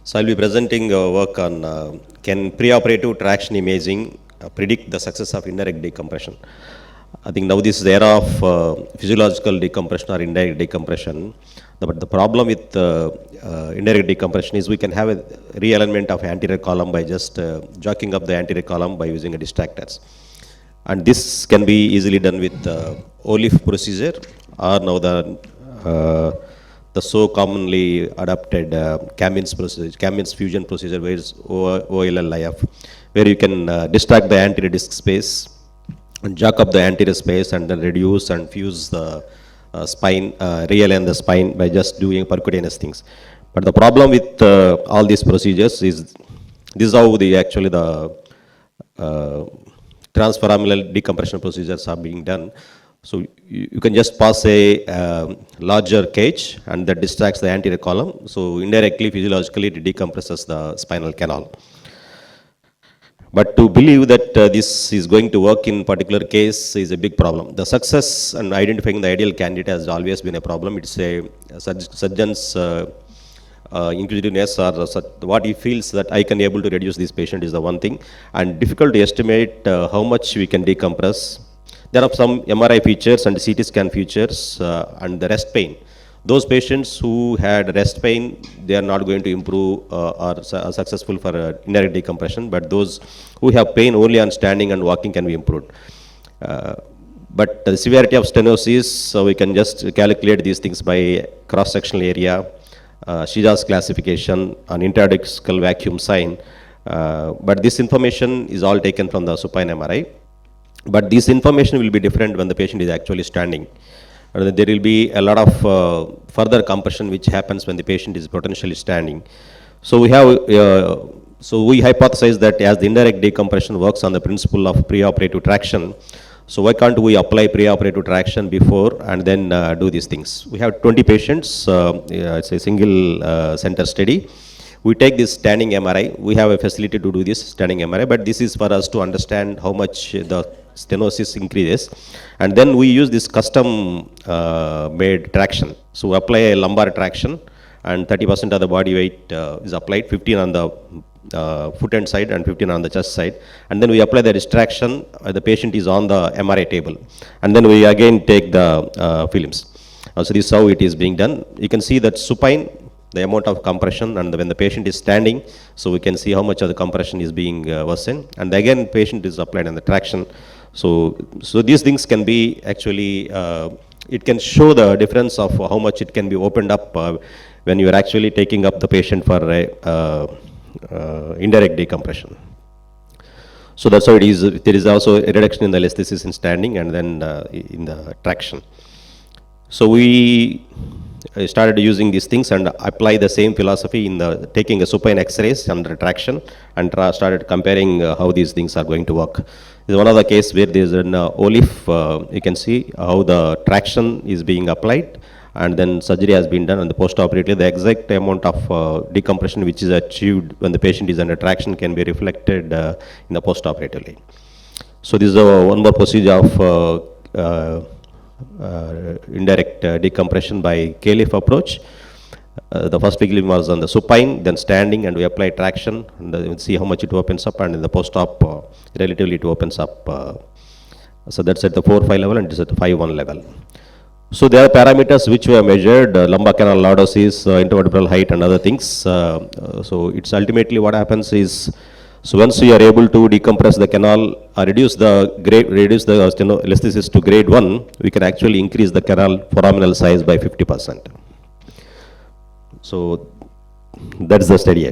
So I'll be presenting work on can preoperative traction imaging predict the success of indirect decompression. I think now this is the era of physiological decompression or indirect decompression. But the problem with indirect decompression is we can have a realignment of anterior column by just jacking up the anterior column by using a distractors. And this can be easily done with OLIF procedure or now the so commonly adopted Camin's procedure, Camin's fusion procedure, where is OLLIF, where you can distract the anterior disc space and jack up the anterior space and then reduce and fuse the spine, realign the spine by just doing percutaneous things. But the problem with all these procedures is this is how the transforaminal decompression procedures are being done. So you can just pass a larger cage and that distracts the anterior column. So indirectly, physiologically, it decompresses the spinal canal. But to believe that this is going to work in particular case is a big problem. The success and identifying the ideal candidate has always been a problem. It's a surgeon's inquisitiveness or what he feels that I can able to reduce this patient is the one thing, and difficult to estimate how much we can decompress. There are some MRI features and CT scan features and the rest pain. Those patients who had rest pain, they are not going to improve or successful for indirect decompression, but those who have pain only on standing and walking can be improved. But the severity of stenosis, so we can just calculate these things by cross-sectional area, Shija's classification, an intradiscal vacuum sign. But this information is all taken from the supine MRI. But this information will be different when the patient is actually standing. There will be a lot of further compression which happens when the patient is potentially standing. So we have, we hypothesize that as the indirect decompression works on the principle of preoperative traction, so why can't we apply preoperative traction before and then do these things? We have 20 patients, it's a single center study. We take this standing MRI, we have a facility to do this standing MRI, but this is for us to understand how much the stenosis increases, and then we use this custom made traction. So we apply a lumbar traction and 30% of the body weight is applied, 15 on the foot end side and 15 on the chest side, and then we apply the distraction. The patient is on the MRI table, and then we again take the films. So this is how it is being done. You can see that supine, the amount of compression, and when the patient is standing, so we can see how much of the compression is being worsened, and again patient is applied on the traction. So these things can be actually, it can show the difference of how much it can be opened up when you are actually taking up the patient for indirect decompression. So that's how it is. There is also a reduction in the elasticity in standing and then in the traction. So we started using these things and apply the same philosophy in the taking a supine X-rays under traction and started comparing how these things are going to work. This is one of the case where there is an OLIF. You can see how the traction is being applied, and then surgery has been done, and the post-operatively the exact amount of decompression which is achieved when the patient is under traction can be reflected in the post-operatively. So this is one more procedure of indirect decompression by K-LIF approach. The first film was on the supine, then standing, and we apply traction, and we'll see how much it opens up, and in the post-op, relatively it opens up. So that's at the 4-5 level, and this is at the 5-1 level. So there are parameters which we have measured, lumbar canal lordosis, intervertebral height, and other things. So it's ultimately what happens is, so once we are able to decompress the canal, reduce the elasticity to grade 1, we can actually increase the canal foraminal size by 50%. So that's the study.